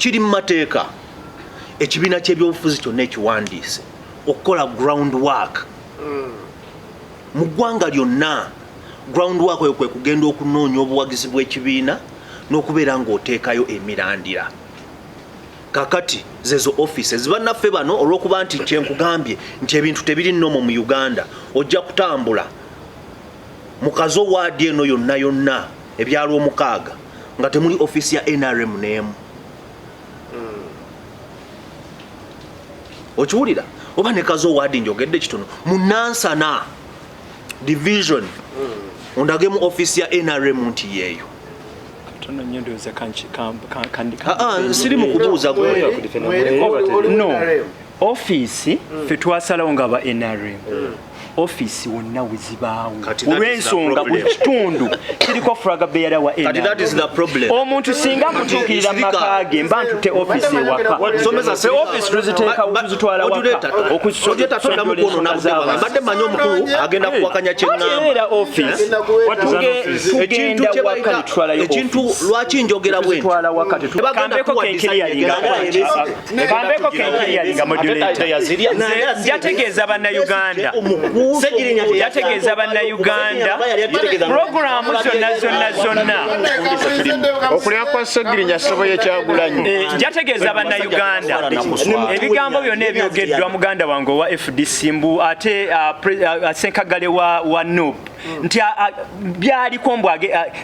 kiri mu mateeka ekibiina ky'ebyobufuzi kyonna ekiwandiise okukola ground work mu ggwanga lyonna. Ground work oyo kwe kugenda okunoonya obuwagizi bw'ekibiina n'okubeera ng'oteekayo emirandira. Kakati zezo offices bannaffe bano olw'okuba nti kyenkugambye nti ebintu tebiri nnomo mu Uganda, ojja kutambula mu kazo waadi eno yonna yonna ebyalo 6 nga temuli office ya NRM n'emu. Okiwulira? Oba ne kazo waadi njogedde kitono mu Nansana division ondage mu office ya NRM nti yeeyo. Siri mu kubuuza gwe. No office fe twasalawo nga ba NRM office wonna wezibaawo olw'ensonga buli kitundu kiriko flaga beera wa NRM. That is the problem. Omuntu singa mutuukirira makage mba ntute office ewaka office tuziteeka tuzitwala waka okusojola mukono nabudde badde manyo omukulu agenda kuwakanya kyeŋŋamba office tugenda waka tutwalayo ekintu lwaki njogera bwenti kambeko kenkiriyalinga modulator yategeeza bannayuganda yategeeza bannayuganda programu zonna okulya kwa Segirinya Soboye Kyagulanyi yategeeza bannayuganda ebigambo byonna ebyogeddwa muganda wange owa FDC mbu ate Senkagale wa NUP nti byaliko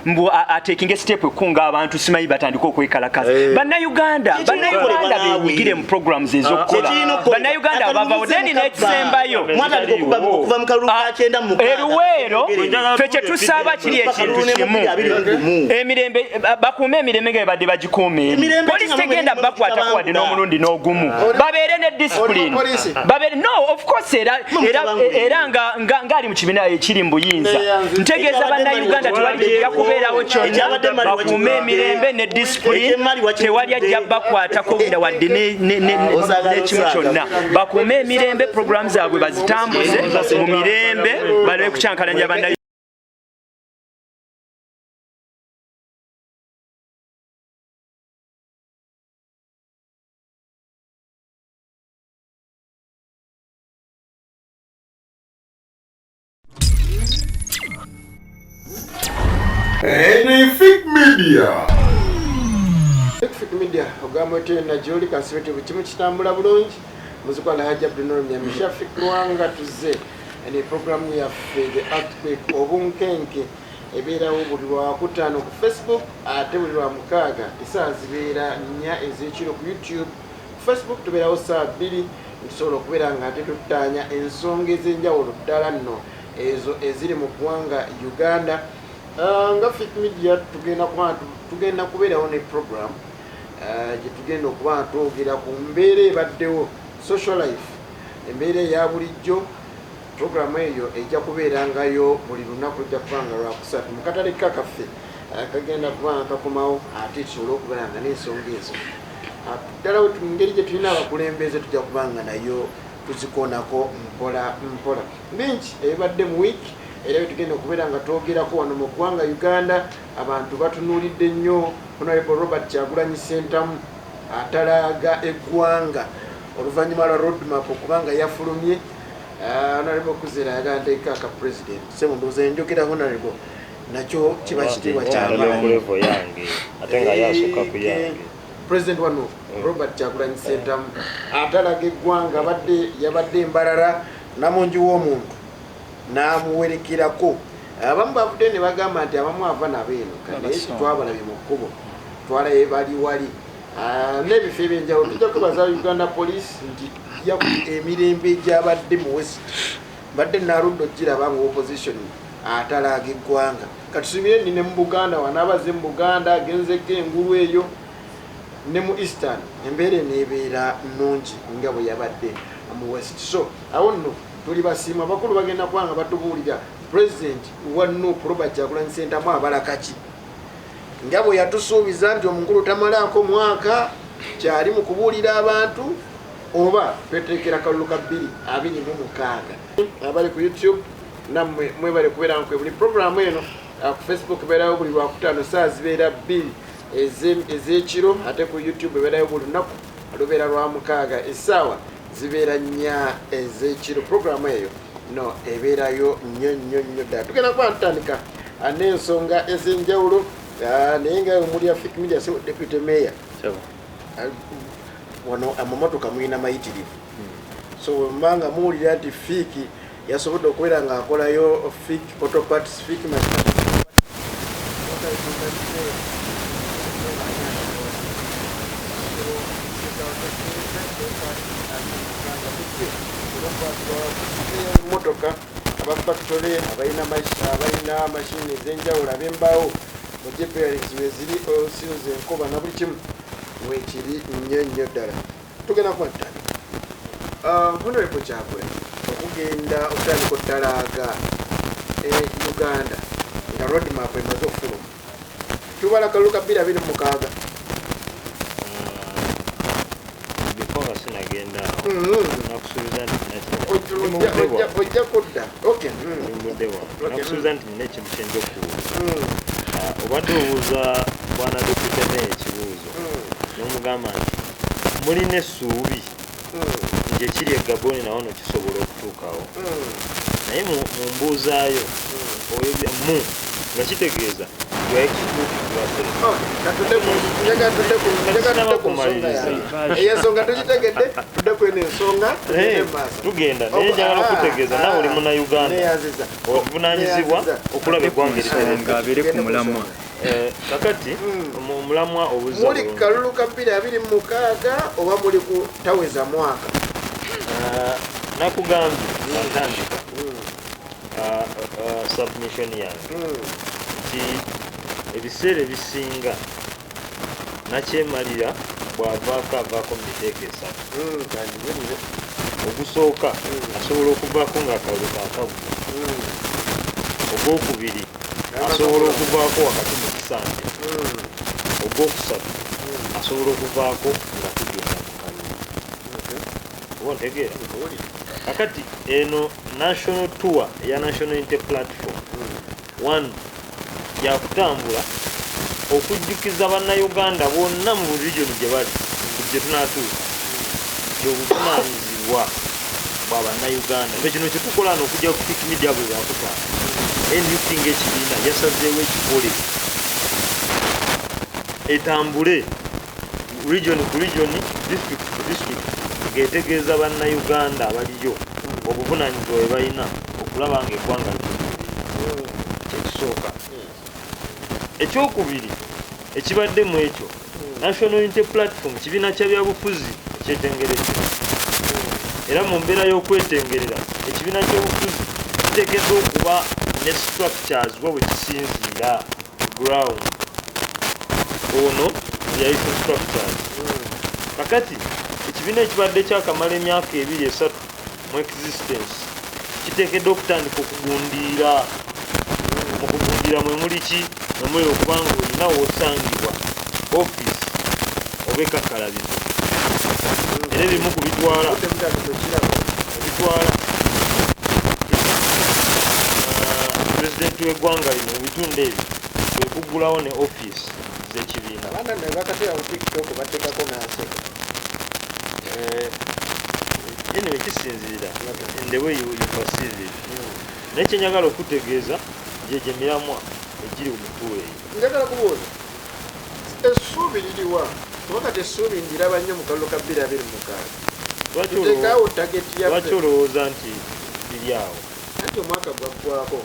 mbu atekinga step ekunga abantu simanyi batandika okwekalakaza. Bannayuganda benyigire mu programs ezokukola. Bannayuganda abavaawo deni n'ekisembayo eruweero ffe kye tusaba kiri ekintu kimu emirembe bakuume emirembe nga badde bagikuume polisi tegenda bakwatako wadde n'omulundi n'ogumu babeere ne discipline babeere no of course era ngaali mu kibiina ekiri mu buyinza ntegeeza bannayuganda tewali kijja kubeerawo kyonna bakuume emirembe ne discipline tewali ajja bakwatako bunda wadde n'ekimu kyonna bakuume emirembe program zaabwe bazitambuze mu mirembe baleme kucyankalanya bannayuganda. Fik Media ogamba tena joli kasibete bukimu kitambula bulungi muzikola haja Bruno Nyamisha Fik Rwanga tuze ene program ya the earthquake obunkenke ebeera buli lwa kutaano ku Facebook ate buli lwa mukaaga essaawa zibeera 4 ez'ekiro ku YouTube. Facebook tubeerawo saa 2 ntusobola okubeera nga ate tutaanya ensonga ez'enjawulo ddala nno ezo eziri mu ggwanga Uganda. Nga Fik Media tugenda kubeerawo ne program gye tugenda okuba twogera ku mbeera ebaddewo social life embeera eya bulijjo. Programu eyo ejja kubeerangayo buli lunaku lujja kubanga lwakusatu mu katale kakaffe kagenda kubanga kakomawo ate tusobole okubeera nga n'ensonga ezo ddala mu ngeri gye tulina abakulembeze tujja kubanga nayo tuzikonako mpola bingi ebibadde mu wiiki era tugenda okubeera nga twogerako wano mu ggwanga Uganda. Abantu batunuulidde nnyo Honorable Robert Kyagulanyi Ssentamu atalaaga eggwanga oluvannyuma lwa roadmap okubanga yafulumye. Honorable Kuzera yagala nteeka ka president sebo ndowooza enjogera Honorable nakyo kiba kitiibwa kyamaanyi ate nga yasooka ku yange president wano Robert Kyagulanyi Ssentamu atalaga eggwanga yabadde embalala namungi w'omuntu n'amuwerekerako. Abamu bavudde ne bagamba nti abamu ava nabeeno naye twabalabye mu kkubo twalaye bali wali n'ebifo ebyenjawulo. Tujja kubaza Uganda Police nti emirembe gyabadde mu West badde Naruddo giraba mu opposition atalaaga eggwanga. Katusubire nine mu Buganda wanaabaze mu Buganda agenzeko engulu eyo ne mu Eastern embeera eneebeera nnungi nga bwe yabadde mu West. So awo nno tuli basiima bakulu bagenda kubanga batubuulira President wa NUP Robert Kyagulanyi Ssentamu abalaka ki nga bwe yatusuubiza nti omukulu tamalaako mwaka kyali mu kubuulira abantu oba tweteekera kalulu ka 2026. Abali ku YouTube nammwe mwebale kubeera nkwe buli programu eno ku Facebook beerawo buli lwakutaano saa zibeera 2 ez'ekiro ate ku YouTube ebeerayo buli lunaku lubeera lwa 6 essaawa zibeera 4 ez'ekiro. Programu eyo no ebeerayo nnyo ddala. Tugenda kuba ntandika n'ensonga ez'enjawulo naye nga omuli Africa Media Deputy Mayor wano amamotoka mulina mayitirivu. So mbanga muwulira nti Fiki yasobodde okubeera ng'akolayo Fiki auto parts Fiki motoka abafactory abalina mashini ez'enjawulo ab'embaawo mu JPRs weziri osiyoza enkoba na buli kimu wekiri nnyo ddala. Tugenda kuba tutandika honorable Kyagula okugenda okutandika ottalaaga Uganda nga road map emaze okufuluma. Tubala kalulu ka 2026 before sinagenda nakusuubiza ojja kudda nakusuubiza nti nina ekintu kyenja okubuuza. Obadde obuuza bwana Deputy Mayor ekibuuzo n'omugamba nti mulina essuubi nti ekiri e Gabon nawo no kisobola okutuukawo, naye mu mbuuzaayo nga kitegeeza ensonga tugitegedde tudde kweno ensonga tugenda naye njagala okutegeeza nawe oli Munnayuganda ovunaanyizibwa okulaba eggwanga eriterengabere ku mulamwa kakati mu mulamwa obuza muli kalulu ka 2026 oba muli ku taweza mwaka nakugambye natandika submission yange nti ebiseera ebisinga nakyemalira avaako mu miteeko esatu. Ogusooka asobola okuvaako ng'akalulu kaakabula, ogwokubiri asobola okuvaako wakati mu kisanja, ogwokusatu asobola okuvaako nga tugenda ku kalulu. Oba ntegeera kakati eno national tour eya national unity platform 1 yakutambula okujjukiza bannayuganda bonna mu region gye bali gye tunaatuuka obuvunaanyizibwa bwa bannayuganda. Kino kyetukola n'okujja ku Africa Media bwe yakutwala NUP ng'ekibiina yasazeewo ekikole etambule region ku region, district ku district, ng'etegeeza bannayuganda abaliyo obuvunaanyizibwa bwe balina okulaba ng'eggwanga kyekisooka. Ekyokubiri ekibadde mu ekyo National Unity Platform kibiina kya byabufuzi ekyetengeredde, era mu mbeera y'okwetengerera ekibiina ky'obufuzi kiteekeddwa okuba ne structures wa bwe kisinziira ground ono yayita structures. Kakati ekibiina ekibadde kyakamala emyaka 2-3 mu existence kiteekeddwa okutandika okugundiira. Mu kugundiira mwe muli ki? Mwe muli okubanga olina w'osangibwa office oba ekakalabizo, era ebimu ku bitwala pulezidenti w'eggwanga lino mu bitundu ebyo kwe kuggulawo ne office z'ekibiina. Anyway, kisinziira in the way you perceive it. Naye kyenyagala okutegeeza gyegyo emiramwa egiri mu mutuula eyo. Njagala kubuuza essuubi liriwa? Kubanga essuubi ndiraba nnyo mu kalulu ka 2026. Lwaki olowooza nti liri awo? Anti omwaka gwaggwako.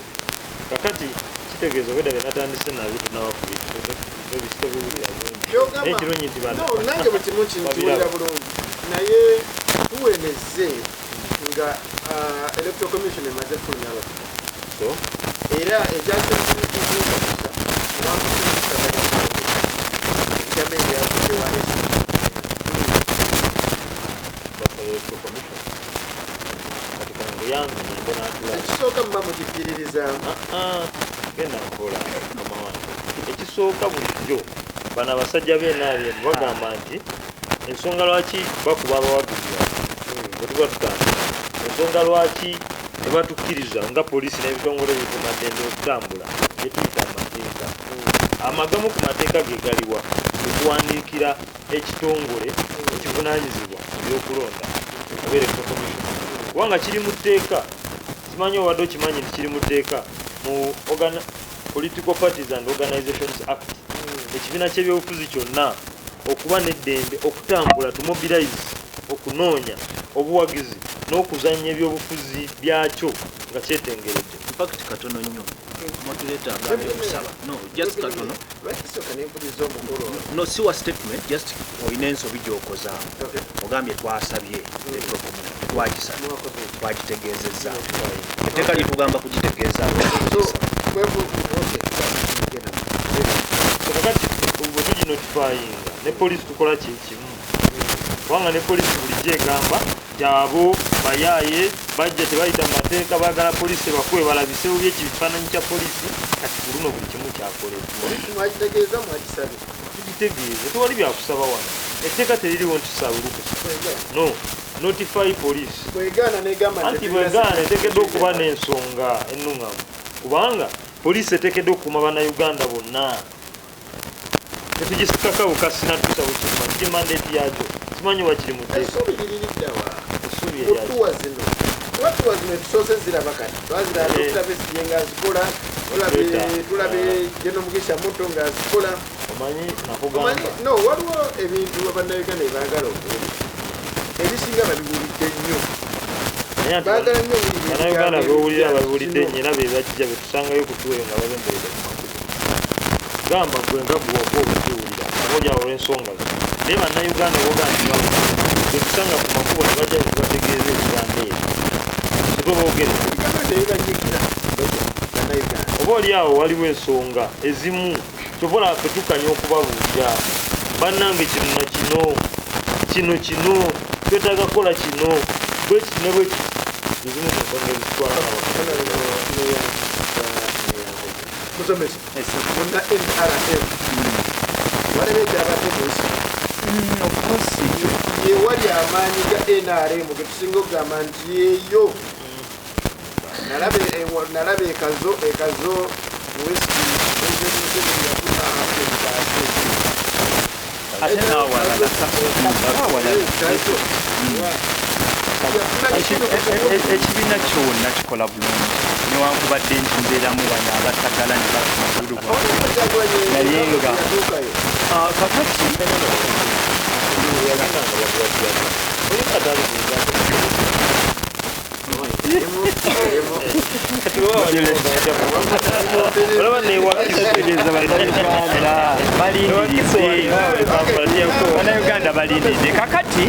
Kakati kitegeeza obwedda bye natandise nabyo tunawakubisito biwulira bulungi. Ekirungi nti nange bwe kimu kintuulira bulungi, naye tuweneze nga electoral commission emaze kufulumya abafika era ejakyokuusa ekisooka muba mukikkiririzaamu genda nkola mukama wange. Ekisooka bulijjo bano abasajja b'enaabi bagamba nti ensonga lwaki bakuba abawagizi bwe tuba tutambula, ensonga lwaki tebatukkiriza nga poliisi n'ebitongole ebikuumaddembe okutambula bye tuyita amateeka. amagamu ku mateeka ge galiwa okuwandiikira ekitongole ekivunaanyizibwa ebyokulonda obeereko commission kubanga kiri mu tteeka simanyi owadde okimanyi nti kiri mu tteeka mu Political Parties and Organizations Act ekibiina ky'ebyobufuzi kyonna okuba n'eddembe okutambula tumobilize okunoonya obuwagizi n'okuzannya ebyobufuzi byakyo nga kyetengeredde. Impact katono nnyo moderator agambye okusaba no just katono no siwa statement just oyina ensobi gy'okoza ogambye twasabye twagitegeezezza etteeka litugamba kugitegeeza kakati bwe tuginotifyinga ne poliisi tukola kyekimu kubanga ne poliisi bulijjo egamba gyabo bayaaye bajja tebayita mu mateeka baagala poliisi bakuwe balabise oby ekifaananyi kya poliisi kati ku luno buli kimu kyakoleddwa tugitegeeze tewali byakusaba wano etteeka teririwo ntusaba lukusa no notify police anti bwegaana eteekeddwa okuba n'ensonga ennuŋŋamu kubanga poliisi eteekeddwa okukuuma bannayuganda bonna tetugisikako bukasi natuusa bukirima kiri mandeeti yakyo simanyi wa kiri mu tteeka tusoose ziraba kati twaziraba esije nga azikola tulabe jeno mugisha moto nga azikola omanyi nakugamba no waliwo ebintu abannayuganda ebaagala okuwulira ebisinga babiwulidde nnyo baagala nnyo bannayuganda bewulira babiwulidde nnyo era bebajja betusangayo kutuwe nga babemberedde ku makulu gamba gwe nga gwoka obukiwulira abaolyawo olw'ensonga zo naye bannayuganda bogandibawo betusanga ku makubo ne bajja betubategeeza ebiganda ebyo oba oliawo waliwo ensonga ezimu kyobola fetukanya okubabuulya bannange kino twetaaga kukola kino bwekiti ne bwekiti ezimu ensonga ezitwala musomesa muna NRM walebeekyabadde musi yewali amaanyi ga NRM getusinga okugamba nti yeeyo nalaba ekazo ekibiina kyonna kikola bulungi newankubadde nti mbeeramu bano abatagala ne bakumakulu naye nga kakati bannayuganda balindiridde kakati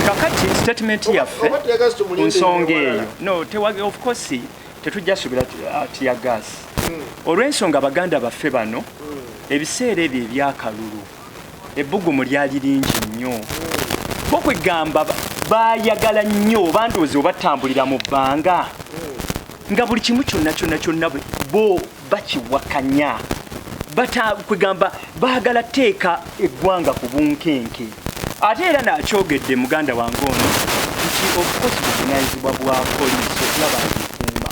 kakati statement yaffe ku nsonga eyo no of course tetujja subira tiyagasi olw'ensonga baganda baffe bano ebiseera ebyo ebyakalulu ebbugumu lyali lingi nnyo bo kwegamba baayagala nnyo bandoozi obatambulira mu bbanga nga buli kimu kyonna bo bakiwakanya kwegamba baagala teeka eggwanga ku bunkenke ate era nakyogedde muganda wange ono nti obukozi buvunanyizibwa bwa poliisi okulaba ntiekuuma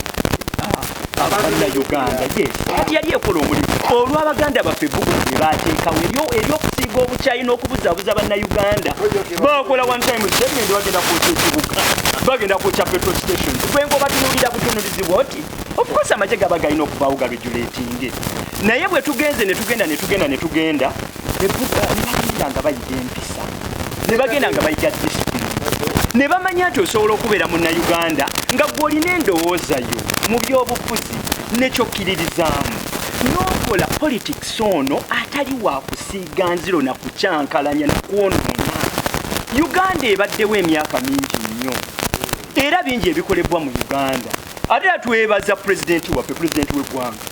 abannayuganda ati yali ekola omulimu olw'abaganda baffe ebbugumu lye baateekawo eryokusiiga obukyayi n'okubuzaabuza bannayuganda bakola one time statement bagenda kwokya ekibuga bagenda kwokya petrol station twenga obatunuulira butunuulizibwa oti of course amagye gaba galina okubaawo gabijulatinge naye bwe tugenze netugenda ebbuga nebagenda nga bayiga empisa ne bagenda nga bayiga disipulini ne bamanya nti osobola okubeera munnayuganda nga gw'olina endowoozayo mu byobufuzi nekyokkiririzaamu n'okola politics ono atali wa kusiiga nziro na kukyankalanya nakwonoona uganda ebaddewo emyaka mingi nnyo era bingi ebikolebwa mu uganda ate atwebaza pulezidenti waffe pulezidenti w'eggwanga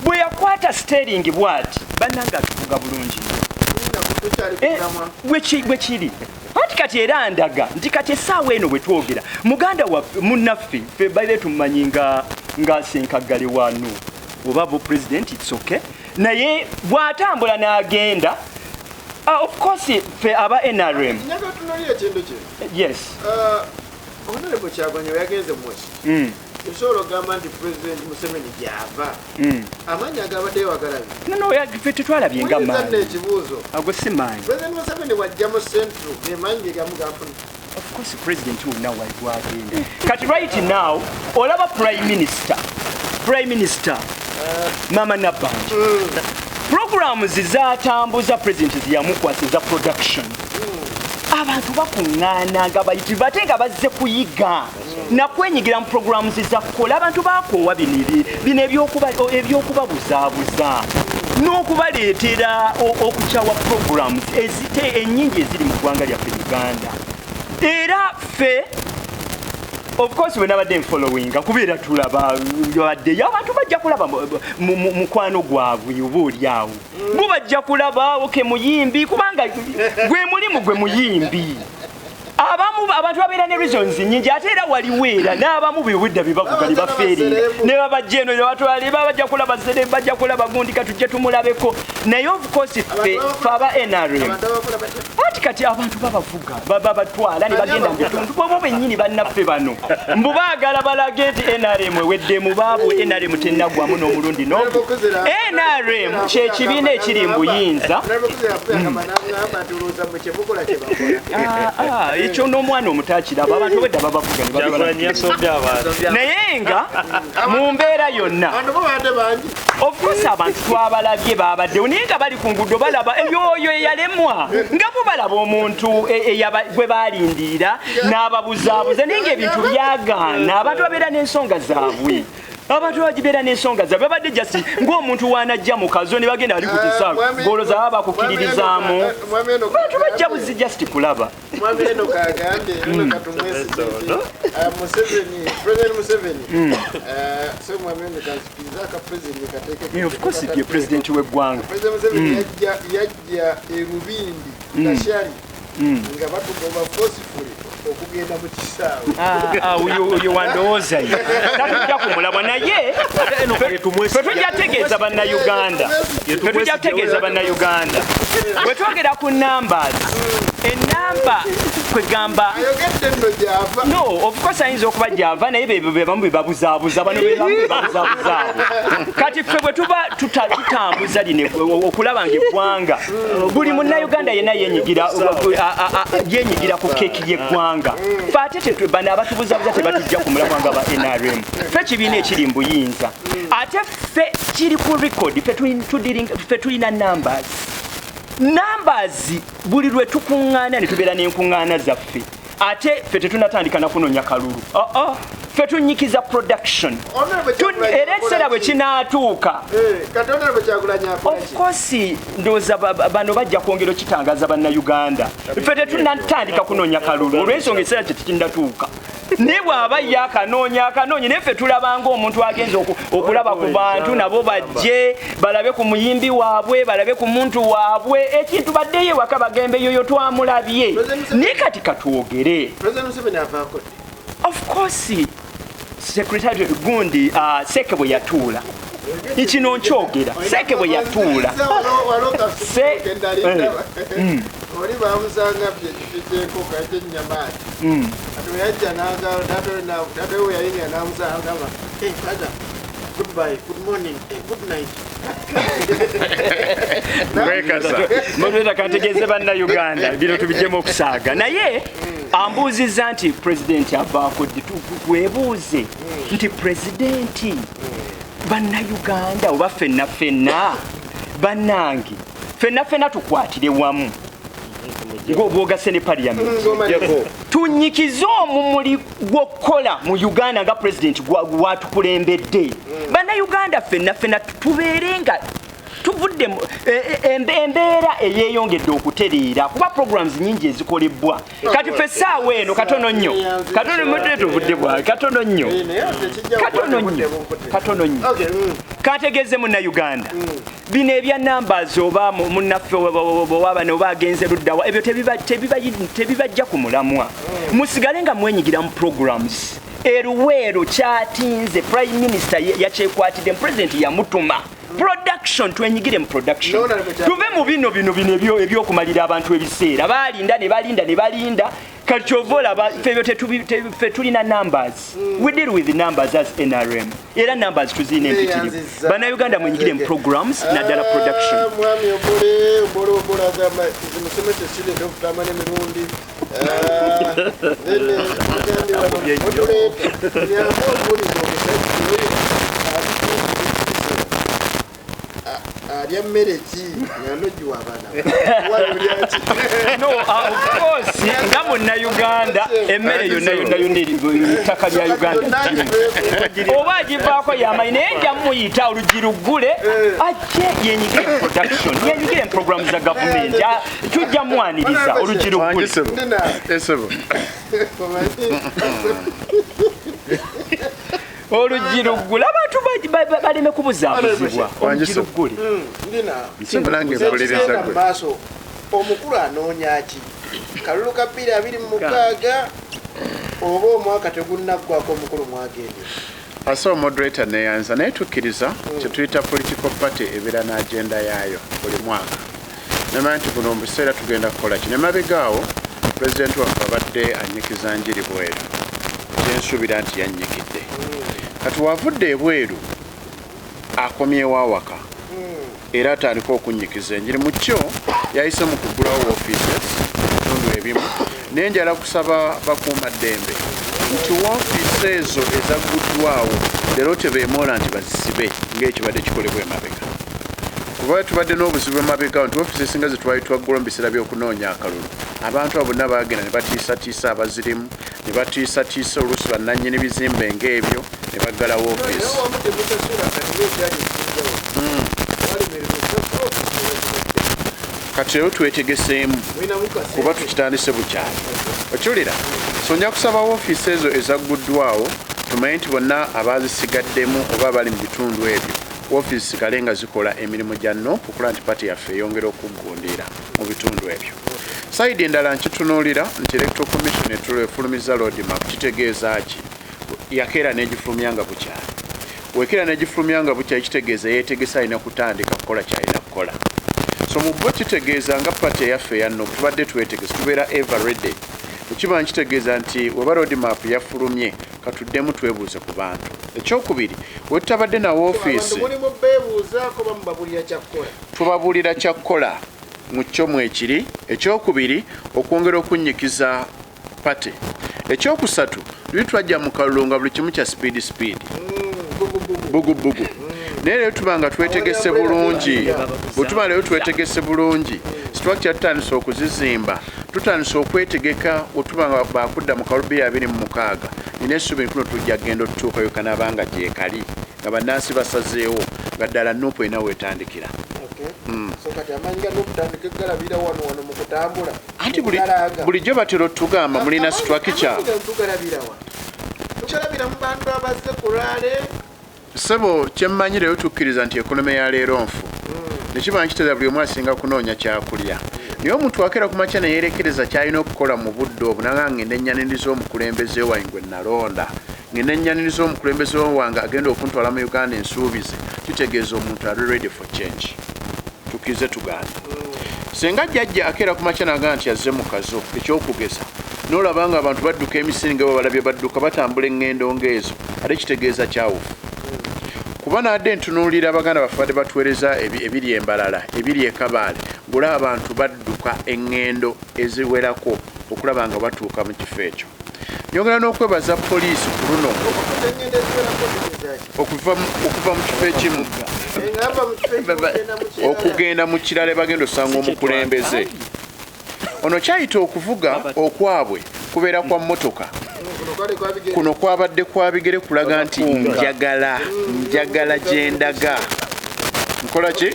bwe yakwata sterling bw'ati bannanga atuvuga bulungi bwe kiri ati kati era ndaga nti kati essaawa eno bwe twogera muganda munnaffe ffe baire tumanyi nga senkaggale wano oba bo president it's okay naye bw'atambula n'agenda of course ffe aba NRM yes Honorable Kyagulanyi yagenze mwoki osobola okugamba nti President Museveni gy'ava amanya agabaddeyo agalabi tetwalabye nga maanyi ekibuuzo ago si maanyi President Museveni wajja mu central gemanyi gegamu gafuna. Of course president wonna wagenda kati right now olaba prime minister mama Nabbanja programs zatambuza president ziyamukwasiza production abantu bakuŋŋaana nga bayitirivu ate nga bazze kuyiga nakwenyigira mu programs zakukola abantu bakoowa bino ebyokubabuzaabuza n'okubaleetera okukyawa programs ennyingi eziri mu ggwanga lyaffe Uganda era ffe of course we nabadde following kubeera tulaba baddeyo abantu bajja kulaba mukwano gwabwe obaolyawo bo bajja kulaba oke muyimbi kubanga gwe mulimu gwe muyimbi abantu babeera ne reasons nyingi ate era waliweera n'abamu bebudda bebavuga ne bafeerera ne babajja eno ne batwala bajja kulaba zere bajja kulaba gundi katujje tumulabeko naye of course ffe aba NRM kati abantu babavuga babatwala ne bagenda mu bitundu bo bennyini bannaffe bano mbu baagala balage nti NRM ewedde mu baabwe NRM tennaggwamu n'omulundi n'omu NRM kyekibiina ekiri mu buyinza ekyo n'omwana omutakiraba abantu bedda babavuga naye nga mu mbeera yonna of course abantu twabalabye babaddewo naye nga bali ku nguudo balaba eyoyo eyalemwa nga bo balaba omuntu gwe balindirira n'ababuzaabuza naye ng'ebintu byagaana abantu babeera n'ensonga zaabwe abantu bagibeera n'ensonga zaabwe babadde just ng'omuntu waanajja mu kazo ne bagenda bali ku kisaawe goloza baba bakukkiririzaamu bantu bajja buzi just kulaba of course ye president w'eggwanga yajja erubindi nasyali nga batugoba forcefully okugenda mu kisaawe uyo wandowooza ye tatujja kumulabwa naye twetujja kutegeeza bannayuganda bwe twogera ku numbers enamba kwegamba no of course ayinza okuba gyava naye bebamu bebabuzaabuza bano bebamu bebabuzaabuzaabo kati ffe bwe tuba tutambuza lino okulaba ng'eggwanga buli munnayuganda yenna yenyigira ku keeki y'eggwanga ffe ate bano abatubuzabuza tebatujja kumulabwa nga ba NRM ffe ekibiina ekiri mu buyinza ate ffe kiri ku record ffe tulina numbers buli lwe tukuŋŋaana ne tubeera n'enkuŋŋaana zaffe ate ffe tetunatandika na kunoonya kalulu ffe tunyikiza production era ekiseera bwe kinaatuuka of course ndowooza bano bajja kwongera okitangaza bannayuganda ffe tetunatandika kunoonya kalulu olw'ensonga ekiseera kye tekinnatuuka ne bw'aba ye akanoonya naye ffe tulaba ng'omuntu agenza okulaba ku bantu nabo bajje balabe ku muyimbi waabwe balabe ku muntu waabwe ekintu baddeyo ewaka bagembe yoyo twamulabye naye kati katwogere of course secretary gundi seke bwe yatuula kino nkyogera seke bwe yatuula oli bamusanga byekiteeko kajenyamaati atoyajja nagaatawe yayinga namusanga hey father goodbye good morning good night mweta kategeeze bannayuganda bino tubijjemu okusaaga naye ambuuzizza nti pulezidenti avaako twebuuze nti pulezidenti bannayuganda oba ffenna bannange ffenna tukwatire wamu bwogase ne parliament tunyikize omumuli gw'okukola mu Uganda nga pulezidenti watukulembedde bannayuganda ffenna tubeere nga tuvudde embeera eyeeyongedde okutereera kuba programs nyingi ezikolebwa kati ffe essaawa eno katono nnyo tuvudde bwa katono nnyo kategeeze munnayuganda bino ebya numbers oba munnaffe owabane oba agenze luddawa ebyo tebibajja ku mulamwa musigale nga mwenyigira mu programs eruweero kyatinze prime minister yakyekwatidde president yamutuma production twenyigire mu production tuve mu bino ebyokumalira abantu ebiseera balinda ne balinda Kachovola fe tulina numbers. We deal with the numbers as NRM. Era numbers tuzine mpitirivu. Bana Uganda mwenyigire programs na dala production. Mwami obole agamba zimusomese sile dokutama n'emirundi. No, of course, ngamu na Uganda, emmere yonna ettaka lya Uganda. Oba agivaako yamaine enja muyita olugirugule ajje yenyigire production, yenyigire program za government. Tujja mwaniriza olugirugule. Olugirugula abantu baleme kubuzaabuzibwa olugirugule. Maaso omukulu anoonya ki? Kalulu ka 2026 oba omwaka tegunnaggwako omukulu mwagende. Aso moderator neyanza naye tukkiriza kye tuyita political party ebeera n'agenda yaayo buli mwaka. Namanyi nti buno mu biseera tugenda kukola ki. Nemabegaawo pulezidenti waffe abadde annyikiza njiri bweru. Kyensuubira nti yannyikidde. Kati wavudde ebweru akomyewo awaka era atandika okunnyikiza enjiri mu kyo yayise mu kugulawo offices ebitundu ebimu naye njala kusaba bakuumaddembe nti woofiisi ezo ezagguddwawo leero tebeemoola nti bazisibe ng'ekibadde kikolebwa emabega kuba tubadde n'obuzibu emabega nti woofiisi esinga zetwali twaggulwa mu biseera by'okunoonya akalulu abantu abo bonna baagenda ne batiisatiisa abazirimu ne batiisatiisa oluusi bannannyini bizimbe ng'ebyo ne baggalawo ofiisi. Kati rero twetegeseemu kuba tukitandise bukyali okiwulira so nja kusaba woofiisi ezo ezagguddwawo tumanyi nti bonna abaazisigaddemu oba bali mu bitundu ebyo woofiisi zikale nga zikola emirimu gya NOP okula nti pati yaffe eyongera okuggundira mu bitundu ebyo. Sayidi endala nkitunuulira nti electoral commission efulumiza roadmap kitegeeza ki yakeera n'egifulumya nga bukyali wekeera n'egifulumya nga bukyali kitegeeza yeetegesa alina kutandika kukola kyalina kukola. So mu bo kitegeeza nga pati yaffe ya NOP tubadde twetegesa tubeera ever ready. Ekiba nkitegeeza nti weba roadmap yafulumye katuddemu twebuuze ku bantu. Ekyokubiri wetutabadde na woofiisi tubabuulira kyakkola mu kyo mwekiri. Ekyokubiri okwongera okunnyikiza pati. Ekyokusatu luli twajja mu kalulu nga buli kimu kya speed bugu naye leero tuba nga twetegese bulungi bwe tuba leero twetegese bulungi structure tutandise okuzizimba tutandise okwetegeka bwe tuba nga bakudda mu kalulu 2026 nina essuubi kuno tujja genda otutuukayo kanabanga gyekali nga bannansi basazeewo nga ddala NOP erina weetandikira. Anti bulijjo batera otugamba mulina structure sebo kyemmanyi leero tukkiriza nti ekonome ya leero nfu nekiba nkiteeza buli omu asinga kunoonya kyakulya naye omuntu akeera ku makya neyeerekereza kyalina okukola mu budde obwo nanga ngenda ennyaniriza omukulembeze wange gwe nalonda ngenda ennyaniriza omukulembeze wange agenda okuntwala mu Uganda ensuubize kitegeeza omuntu ali ready for change. Tukkirize tugaana senga jjajja akeera ku makya naga nti azze mu kazo ekyokugeza n'olaba nga abantu badduka emisiri nga balabye badduka batambula eŋŋendo ng'ezo ate kitegeeza kyawufu kuba nadde ntunuulira abaganda baffe badde batuweereza ebiri embalala ebiri ekabaale ng'olaba abantu badduka eŋŋendo eziwerako okulaba nga batuuka mu kifo ekyo. Nyongera n'okwebaza poliisi ku luno okuva mu kifo ekimu okugenda mu kirala bagenda osanga omukulembeze ono kyayita okuvuga okwabwe kubeera kwa mmotoka kuno kwabadde kwa bigere kulaga nti njagala gyendaga nkola ki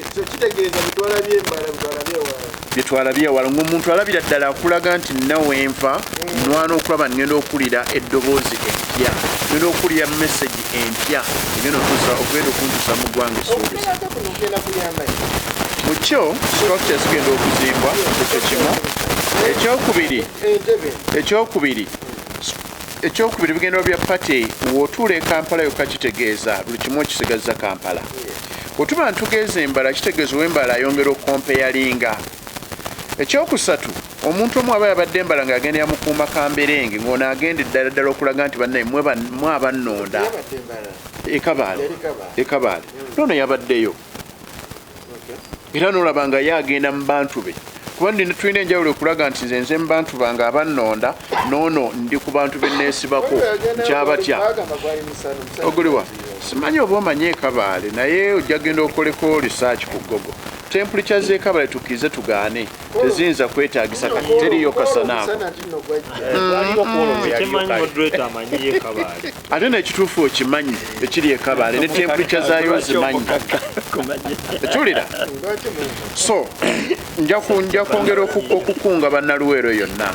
bitwala byewala ng'omuntu alabira ddala akulaga nti nawe nfa nwana okulaba ngenda okulira eddoboozi empya ngenda okulira message empya egenda okuntuusa mu ggwanga esuubiza mu kyo structure zigenda okuzimbwa ekyo kimu. Ekyokubiri bigendera bya pati w'otuula e Kampala yokka kitegeeza buli kimu okisigaza Kampala. Bwe tuba ntugeeza embala kitegeeza ow'embala ayongera okompeyalinga. Ekyokusatu omuntu omu aba yabadde embala ng'agenda yamukuuma kamberenge ng'ono agenda eddala ddala okulaga nti bannaye mwe abannonda ekabaale noono yabaddeyo era n'olaba nga ye agenda mu bantu be kuba tulina enjawulo okulaga nti nze mu bantu bange abannonda noono ndi ku bantu be neesibako nkyabatya oguliwa simanyi oba omanye ekabaale naye ojja genda okoleko research ku gogo temperature z'ekabaale tukkirize tugaane teziyinza kwetaagisa kati teriyo kasanaako ate nekituufu okimanyi ekiri ekabaale ne temperature zaayo zimanyi ekiwulira so nja kwongera okukunga bannaluweero yonna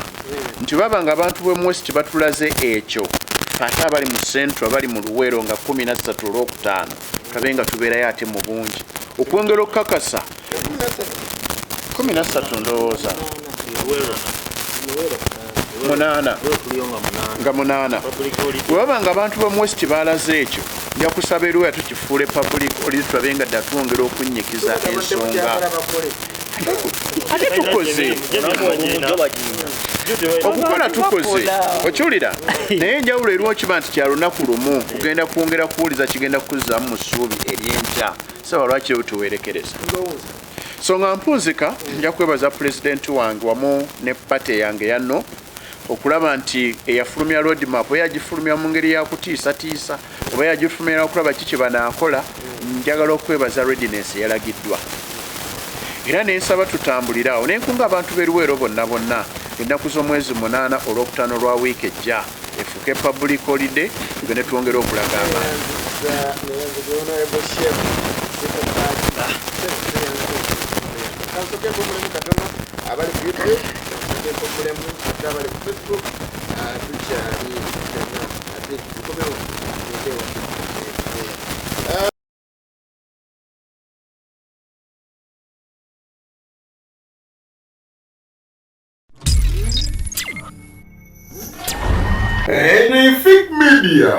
nti baba nga abantu b'e West batulaze ekyo ate abali mu centro abali mu luweero nga 13 olwokutaano kabenga tubeerayo ate mu bungi okwongera okukakasa 13 ndowooza munaana nga munaana webaba nga abantu b'e West balaze ekyo nja kusaba eruweya tukifuule public oli tulabenga ddala twongera okunnyikiza ensonga ate tukoze okukola tukoze okiwulira naye enjawulo eriwo kiba nti kya lunaku lumu kugenda kwongera kuwuliza kigenda kukuzzaamu mu ssuubi ery'enkya saba lwaki eyo tuwerekereza so nga mpunzika nja kwebaza pulezidenti wange wamu ne pate yange yanno okulaba nti eyafulumya roadmap oba yagifulumya mu ngeri yakutiisatiisa oba yagifulumira okulaba kiki banaakola njagala okwebaza readiness eyalagiddwa era nensaba tutambulirawo nenkunga abantu b'eruweero bonna ennaku z'omwezi 8 olwokutaano lwa wiiki ejja efuuke public holiday tugende twongere okulaga abantu abali ku YouTube mulemu abali ku Facebook tukyali ate tukomewo Anyfic Media.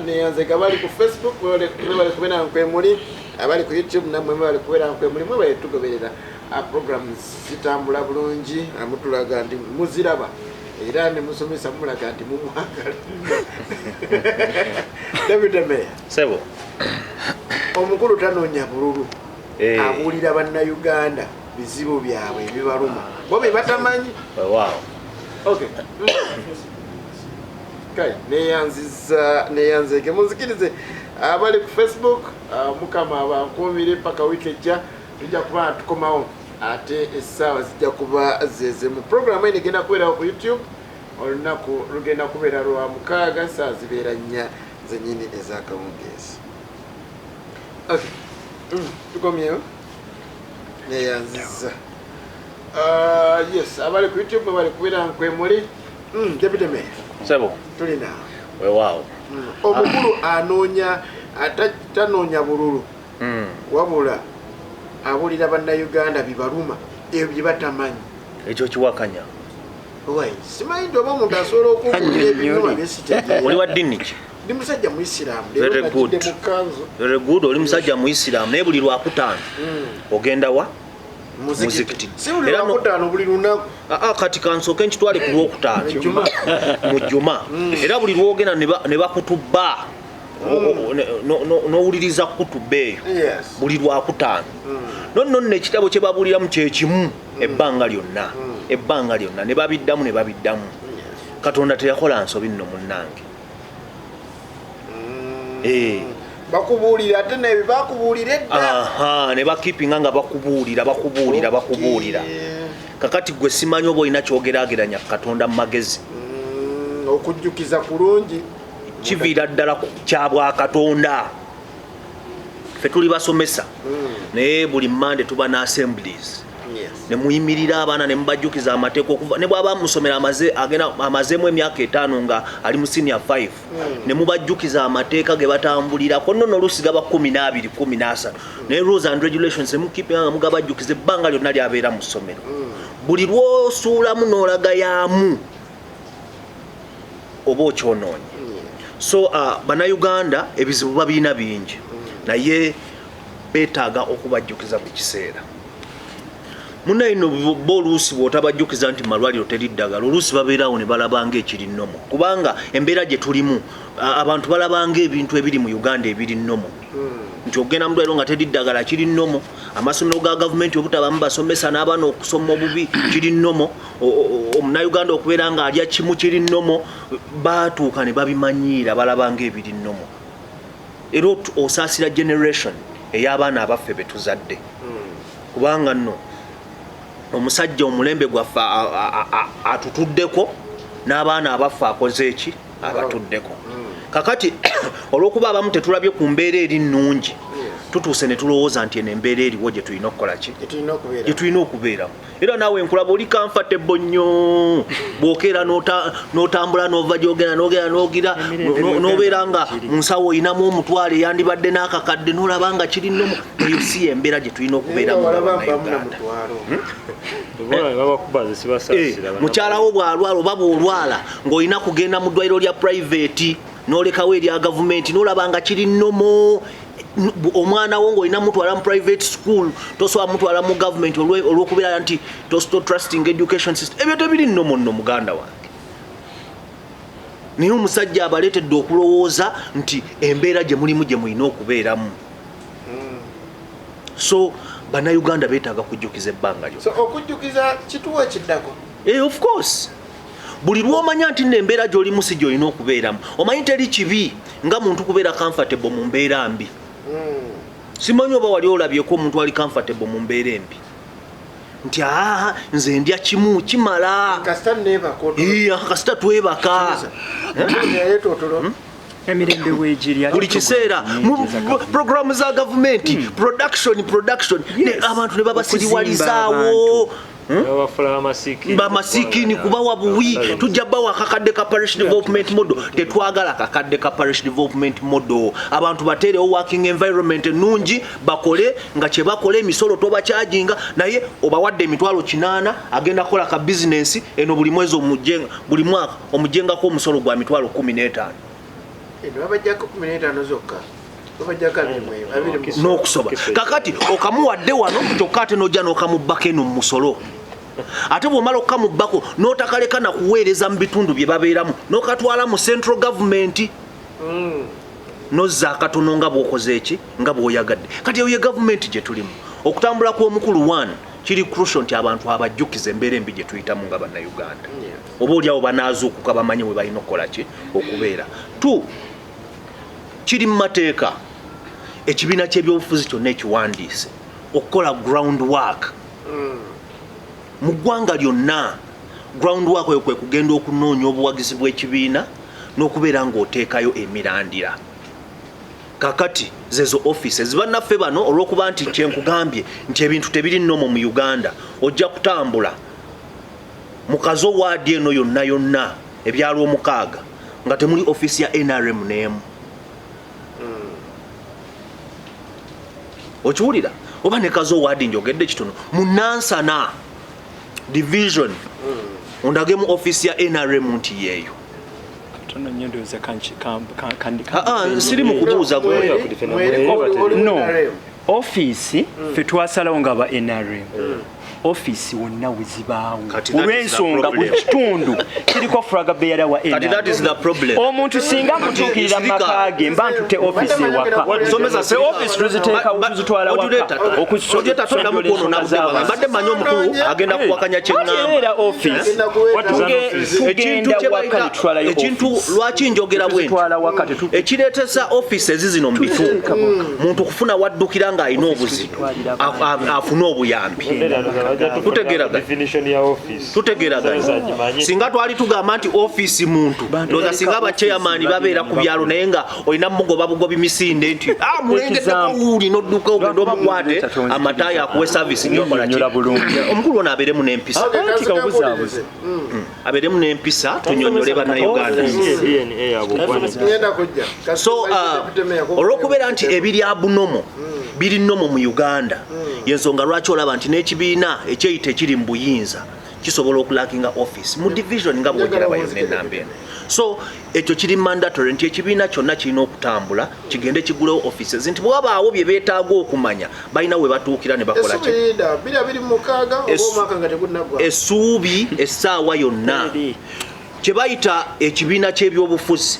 Neyanziga bali ku Facebook bali kubera nkwemuli abali ku YouTube namwe bali kubera nkwemuli mwe bali tugoberera programs zitambula bulungi amutulaga ndi muziraba era ne musomesa mulaga ndi mumwagala David Meya sebo omukulu tanoonya bululu abulira banna Uganda bizibu byabwe ebibaluma Bobi batamanyi wow okay kai neyanzeke muzikirize abali ku Facebook mukama abankumire paka wiki ejja tujja kuba tukomawo ate essaawa zijja kuba zeze mu program ene genda kubeerawo ku YouTube olunaku lugenda kubeera lwa 6 saa zibeera 4 zenyini ez'akawungeezi okay tukomyewo neyanziza yes abali ku YouTube bali kubeera nkwemuli David Meya sebo tulina wow omukulu anoonya tanoonya bululu wabula abulira banna Uganda bibaluma ebyo bye batamanyi ekyo kiwakanya simanyi nti oba omuntu asobola okubulira ebinyuma byesitege oli wa ddini ki ndi musajja muisiraamu very good oli musajja muisiraamu naye buli lwakutaano ogenda wa muzikiti era lwakutaano buli lunaku kati kansooke nkitwale ku lwokutaano mu jjuma era buli lwogenda ne bakutubba n'owuliriza kutubba eyo buli lwakutaano nonno nno ekitabo kye babuliramu kyekimu ebbanga lyonna ne babiddamu Katonda teyakola nsobi nno munnange bakubuulira ate nebyo bakubuulira edda ne bakipinga nga bakubuulira kakati gwe simanyi oba olina kyogeraageranya Katonda mu magezi okujjukiza kulungi kiviira ddala kya bwakatonda ffe tuli basomesa naye buli Monday tuba na assemblies ne muyimirira abaana ne mubajjukiza amateeka okuva ne bw'aba musomera amazeemu emyaka 5 nga ali mu senior 5 ne mubajjukiza amateeka ge batambulirako nno n'oluusi gaba 12 13 naye rules and regulations emukipinga nga mugabajjukiza ebbanga lyonna lyabeera mu ssomero buli lw'osuulamu n'olaga yaamu oba okyonoonye so bannayuganda ebizibu babirina bingi naye beetaaga okubajjukiza buli kiseera Muna ino bolusi bwotabajjukiza nti malwaliro teri ddagala oluusi babeerawo ne balabanga ekiri nnomo kubanga embeera gye tulimu abantu balabanga ebintu ebiri mu Uganda ebiri nnomo nti ogenda mu ddwaliro nga teri ddagala kiri nnomo amasomero ga gavumenti obutabamu basomesa n'abaana okusoma obubi kiri nnomo omunnayuganda okubeera nga alya kimu kiri nnomo baatuuka ne babimanyiira balabanga ebiri nnomo era osaasira generation ey'abaana abaffe be tuzadde kubanga nno omusajja omulembe gwaffe atutuddeko n'abaana abaffe akoze eki abatuddeko kakati olw'okuba abamu tetulabye ku mbeera eri nnungi tutuuse ne tulowooza nti eno embeera eriwo gye tulina okukola ki gye tulina okubeeramu era naawe nkulaba oli comfortable nnyo bw'okeera n'otambula n'ova gy'ogenda n'ogira n'obeera nga mu nsawo oyinamu omutwalo eyandibadde n'akakadde n'olaba nga kiri nnomo eyo si embeera gye tulina okubeeramu mukyalawo bw'alwala oba bw'olwala ng'olina kugenda mu ddwaliro lya private n'olekawo erya gavumenti n'olaba nga kiri nnomo omwana wo ng'olina mutwala mu private school tosobola mutwala mu gavumenti olw'okubeera nti trusting education system ebyo tebiri nnomo nno muganda wange naye omusajja abaleetedde okulowooza nti embeera gye mulimu gye mulina okubeeramu so bannayuganda beetaaga kujjukiza ebbanga lyo okujjukiza kituwa ekiddako of course buli lw'omanya nti n'embeera gy'olimu si gy'olina okubeeramu omanyi teri kibi nga muntu kubeera comfortable mu mbeera mbi simanyi oba wali olabyeko omuntu ali comfortable mu mbeera embi nti nze ndya kimu kimala kasita twebaka emirembe weegirya buli kiseera programu za gavumenti production abantu ne babasiriwalizaawo bamasikini kubawa buwi tujja bawa kakadde ka parish development model tetwagala kakadde ka parish development model abantu baterewo working environment nungi bakole nga kye bakole emisolo toba charginga naye obawadde emitwalo 8 agenda kola ka business eno buli mwezi buli mwaka omujengako omusolo gwa mitwalo 15 babajjako 15 zokka n'okusoba kakati okamuwadde wano kyokka ate n'ojja n'okamubbako eno mu musolo ate bw'omala okukamubbako n'otakaleka na kuweereza mu bitundu bye babeeramu n'okatwala mu central government n'ozza akatono nga bw'okoze eki nga bw'oyagadde kati eyo ye gavumenti gye tulimu okutambula kw'omukulu 1 kiri crucial nti abantu abajjukiza embeera embi gye tuyitamu nga bannayuganda oba oliawo banaazuukuka bamanyi we balina okukola ki okubeera 2 kiri mu mateeka ekibiina ky'ebyobufuzi kyonna ekiwandiise okukola ground work mu ggwanga lyonna ground work eyo kwe kugenda okunoonya obuwagizi bw'ekibiina n'okubeera ng'oteekayo emirandira kakati zezo offices bannaffe bano olw'okuba nti kyenkugambye nti ebintu tebiri nnomo mu Uganda ojja kutambula mu kazo waadi eno yonna ebyalo 6 nga temuli office ya NRM n'emu okiwulira oba ne kazo waadi njogedde kitono mu Nansana division ondagemu office ya NRM nti yeeyo siri mu kubuuza no office fe twasalawo nga ba NRM office wonna wezibaawo olw'ensonga buli kitundu kiriko flaga beera wa NRM omuntu singa mutuukirira mu maka ge mba ntute office ewaka office tuziteeka tuzitwala waka badde manyi omukulu agenda kuwakanya kyeŋŋamba office tugenda waka nitwalayo ekintu lwaki njogera bwe ekireetesa offices zino mu bitundu muntu kufuna waddukira ng'alina obuzibu afune obuyambi tutegeraganya singa twali tugamba nti office muntu ndoza singa abachairman babeera ku byalo naye nga olina mugoba bugobi misinde nti mulengeddeko wuuli n'odduka ogenda omukwate amataaya akuwe service nyokola ki omukulu ono abeeremu n'empisa abeeremu n'empisa tunyonyole bannayuganda so olw'okubeera nti ebiri abunomo biri nnomo mu Uganda yensonga lwaki olaba nti n'ekibiina ekyeyita ekiri mu buyinza kisobola okulakinga office mu division nga bwogera bayonna enamba eno. So ekyo kiri mandatory nti ekibiina kyonna kirina okutambula kigende kigulewo offices nti bwabaawo bye beetaaga okumanya balina we batuukira ne bakola essuubi essaawa yonna kye bayita ekibiina ky'ebyobufuzi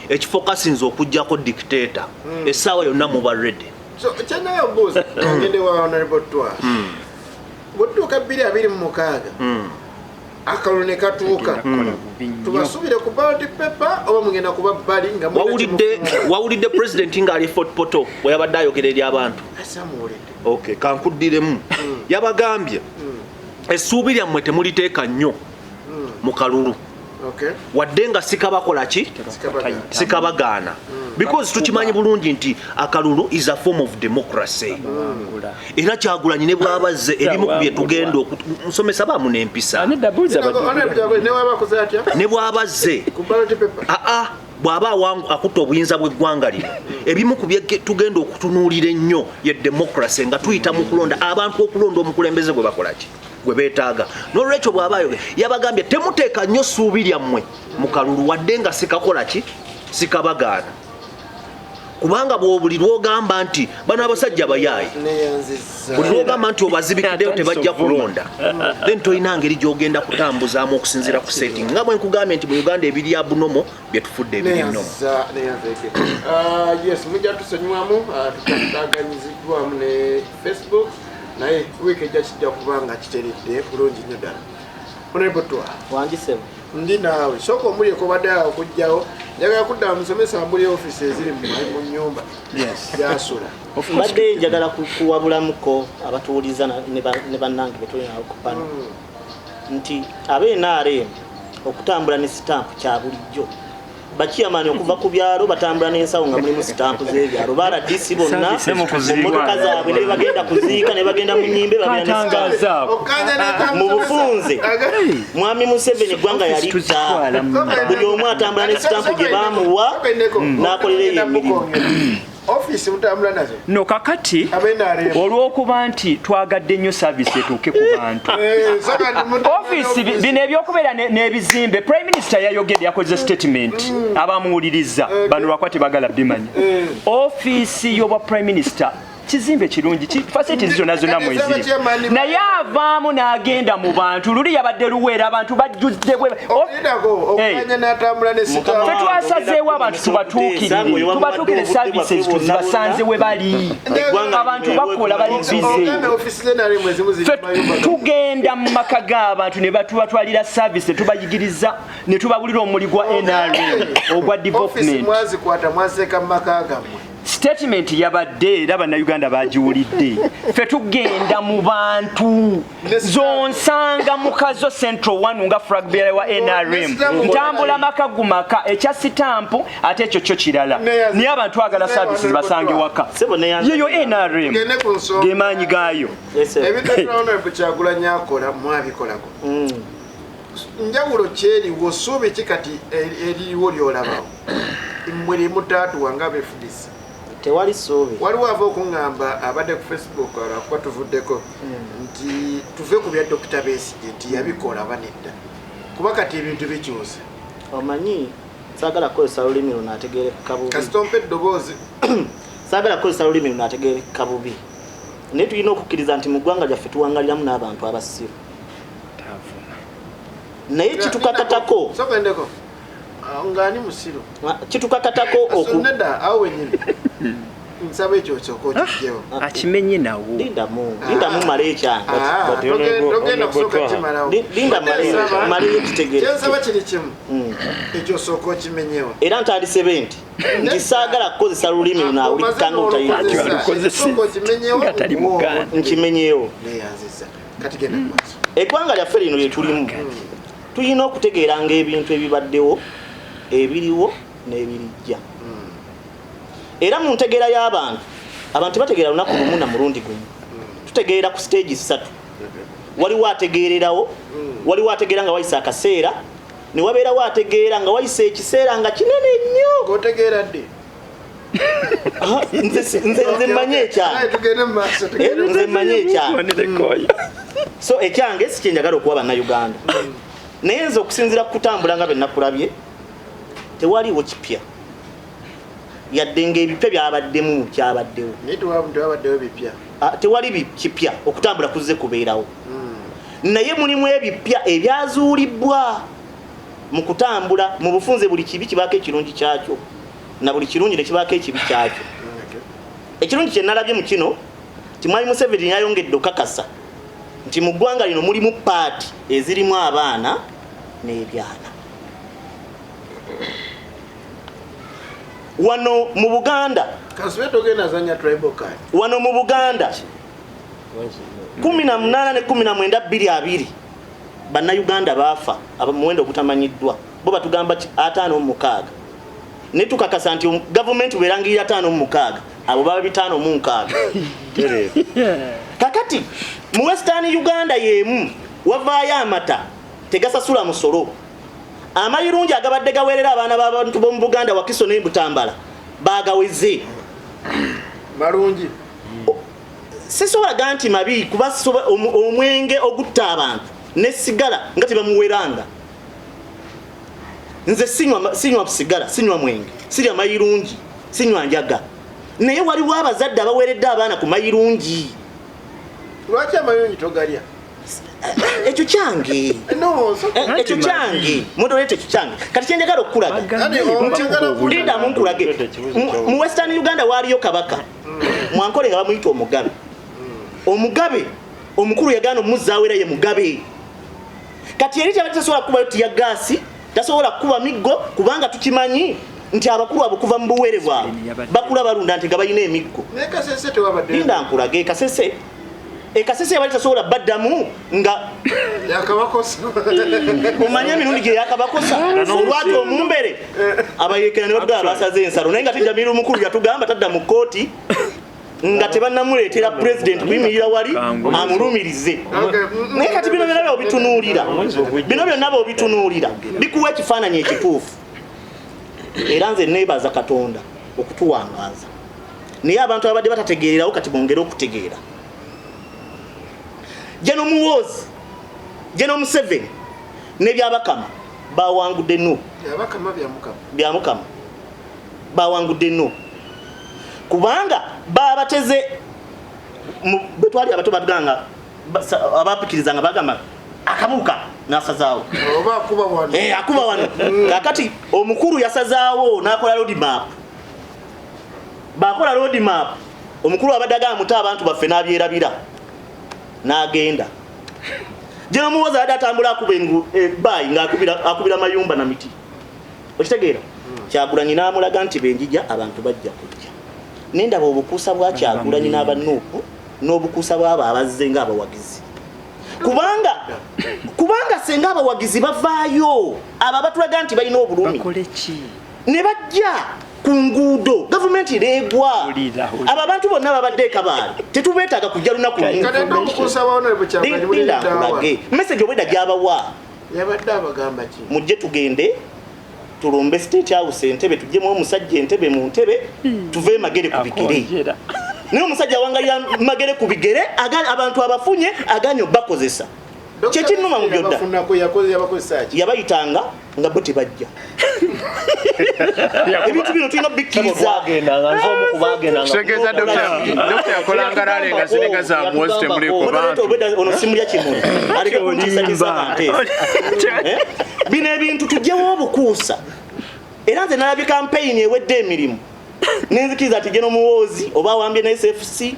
ekifokasinza okugjako dictator essaawa yonna muba ready. So kyanayo boss ngende wa honorable twa bw'otuuka 2026 akalulu ne katuuka tubasubire ku ballot paper oba mugenda kuba bbali nga wawulidde president ng'ali Fort Poto bwe yabadde ayogera eri abantu. Okay, kankuddiremu yabagambye essuubi lyammwe temuliteeka nnyo mu kalulu wadde nga sikabakola ki sikabagaana because tukimanyi bulungi nti akalulu is a form of democracy era Kyagulanyi ne bwabazze ebimu ku bye tugenda okusomesa baamu n'empisa ne bwabazze bw'aba akutta obuyinza bw'eggwanga lino ebimu ku bye tugenda okutunuulira ennyo ye democracy nga tuyita mu kulonda abantu okulonda omukulembeze gwe bakola ki gwe beetaaga. N'olwekyo bw'abayo yabagambye temuteeka nnyo ssuubi lyammwe mu kalulu wadde nga sikakola ki sikabagaana kubanga bw'obuli lw'ogamba nti bano abasajja bayaayi buli lw'ogamba nti obazibikiddeyo tebajja kulonda then tolina ngeri gy'ogenda kutambuzaamu okusinziira ku setting nga bwe nkugambye nti mu Uganda ebiri abunomo bye tufudde ebiri nnomo. Yes, mujja tusonyiwamu tutaaganyiziddwamu ne Facebook naye wiiki ejja kijja kubanga kiteredde bulungi nnyo ddala. Honorable Twa wangisebo ndi naawe sooka omulyeko badde awo okujjawo njagala kudda musomesa mbuli ofisi eziri mu nnyumba gyasula mbadde njagala kuwabulamuko abatuwuliza ne bannange bwe tulina okupana nti ab'NRM okutambula ne sitampu kya bulijjo bakiyamani okuva ku byalo batambula n'ensawo nga mulimu sitampu z'ebyalo baradisi bonna emmotoka zaabwe ne bagenda kuziika ne bagenda mu nnyimbe bagenda ne sitampu mu bufunze mwami Museveni eggwanga yalitta buli omu atambula ne sitampu gye baamuwa n'akolera emirimu. Office mutambula nazo no kakati olw'okuba nti twagadde nnyo service etuuke ku bantu office bino ebyokubeera n'ebizimbe prime minister yayogedde yakoze statement abamuwuliriza bano lwakwa tebagala bimanya office y'obwa prime minister kizimbe kirungi facilities zonna zonna mweziri naye avaamu n'agenda mu bantu luli yabadde luweera abantu bajjudde tetwasazeewo abantu tubatuukirire services tuzibasanze we bali abantu bakola bali bize tugenda mu maka g'abantu ne batubatwalira service tubayigiriza ne tubabulira omuli gwa NRM ogwa development statement yabadde era bannayuganda bagiwulidde ffe tugenda mu bantu zonsanga mukazo central 1 nga flag bearer wa NRM ntambula makagumaka ekya sitampu ate ekyo kyo kirala niye abantu agala services basange waka yeyo NRM gemaanyi gaayo Kyagulanyi akola mwabikolako njawulo kyeri wosuubi kikati eriwo lyolabawo mmwe mutaatu wanga befudisa tewali soobe waliwo ava okuŋŋamba abadde ku Facebook alwakuba tuvuddeko nti tuve ku bya Dr. Besigye nti yabikola banedda kuba kati ebintu bikyusa omanyi saagala kukozesa lulimi luno ategeere kabubi kasitompe eddoboozi saagala kukozesa lulimi luno ategeere kabubi naye tulina okukkiriza nti mu ggwanga lyaffe tuwangaliramu n'abantu abasiru naye kitukakatako sokendeko ngani musiru kitukakatako okuneda awe nyine nsaba ekyo kyoko kijewo akimenye nawo linda mu male kyanga togenda kusoka kimalawo linda male kitegere kyensaba kiri kimu ekyo soko kimenyewo era ntali 70 nti saagala kukozesa lulimi lunaawulikanga soko kimenyewo nkimenyewo neyanziza kati genda maaso eggwanga lyaffe lino lye tulimu tulina okutegeeranga ebintu ebibaddewo ebiriwo n'ebirijja era mu ntegeera y'abantu abantu bategeera lunaku lumu na mulundi gumu tutegeera ku stage 3 waliwo ategeererawo waliwo ategeera nga wayisa akaseera ne wabeerawo ategeera nga wayisa ekiseera nga kinene nnyo otegeera dde nze manye cyane tugende mu maaso nze manye cyane so ekyange sikyenjagala okuwa bannayuganda naye nze okusinziira kutambula nga bennakulabye tewaliwo kipya yadde ng'ebipya byabaddemu kyabaddewo naye tewabaddewo bipya tewali kipya okutambula kuzze kubeerawo naye mulimu ebipya ebyazuulibwa mu kutambula mu bufunze buli kibi kibaako ekirungi kyakyo na buli kirungi ne kibaako ekibi kyakyo ekirungi kye nalabye mu kino timwali Museveni yayongedde okakasa nti mu ggwanga lino mulimu paati ezirimu abaana n'ebyana wano mu Buganda wano mu Buganda 18 ne 19 bannayuganda baafa abamuwendo ogutamanyiddwa bo batugamba 56 ne tukakasa nti gavumenti werangirira 56 abo baba 56 kakati mu Western Uganda yemu wavaayo amata tegasasula musolo amayirungi agabadde gawerera abaana b'abantu b'omu Buganda Wakiso ne Butambala bagaweze malungi sisobola ganti mabi kuba omwenge ogutta abantu ne sigala nga tebamuweranga nze sinywa sigala sinywa mwenge sirya mayirungi sinywa njaga naye waliwo abazadde abaweredde abaana ku mayirungi lwaki amayirungi togalya ekyo kyange ekyo kyange modolete ekyo kyange kati kyenjagala okukulaga linda munkulage mu Western Uganda waaliyo kabaka mwankole nga bamuyita omugabe omukulu yagaana omuzzaawera ye mugabe kati eri kyabati tasobola kubayo tiya gaasi tasobola kuba miggo kubanga tukimanyi nti abakulu abo kuva mu buwere bwabwe bakula balunda nti nga balina emiggo linda nkulage ekasese yabali tasobola baddamu nga yakabakosa omanye emirundi gye yakabakosa olwati omumbere abayeekera ne bagamba basaze ensalo naye nga tejjamiru omukulu yatugamba tadda mu kooti nga tebannamuleetera president kuyimirira wali amulumirize naye kati bino byonna bobitunuulira bikuwa ekifaananyi ekituufu era nze neebaza Katonda okutuwangaaza naye abantu abadde batategeererawo kati bongere okutegeera Jeno Muwoozi Jeno Museveni ne byabakama bawangudde no byamukama bawangudde no kubanga babateze betwali abato batuganga abapikirizanga bagamba akabuka nasazaawo akuba wano kakati omukulu yasazaawo nakola road map bakola road map omukulu abadaga muta abantu baffe nabyerabira nagenda Jeno Muwoozi adatambula akubengu bayi nga akubira mayumba na miti okitegeera Kyagulanyi namulaga nti benjija abantu bajja kujja nenda bobukusa bwa Kyagulanyi n'abanuupu n'obukusa bw'abo abazze nga abawagizi kubanga senga abawagizi bavaayo aba batulaga nti balina obulumi ne bajja ku nguudo gavumenti ereegwa abo abantu bonna babadde ekabaali tetubeetaaga kujja lunaku message obwedda gyabawa mujje tugende tulumbe State House Entebbe tujjemu omusajja Entebbe mu Ntebe tuve magere ku bigere naye omusajja wangalira magere ku bigere abantu abafunye aganya bakozesa kyekinuma mu byodda yabayitanga nga bo tebajja ebintu bino tulina bikkiriza kitegeeza dokita yakolanga lalenga zirenga za Muwoozi temuli ku bantu ono simulya kimuli aleke kuntiisatiisa banteesa bino ebintu tujjewo obukuusa era nze nalabye kampeyini ewedde emirimu nenzikiriza ati Jeno Muwoozi oba awambye ne SFC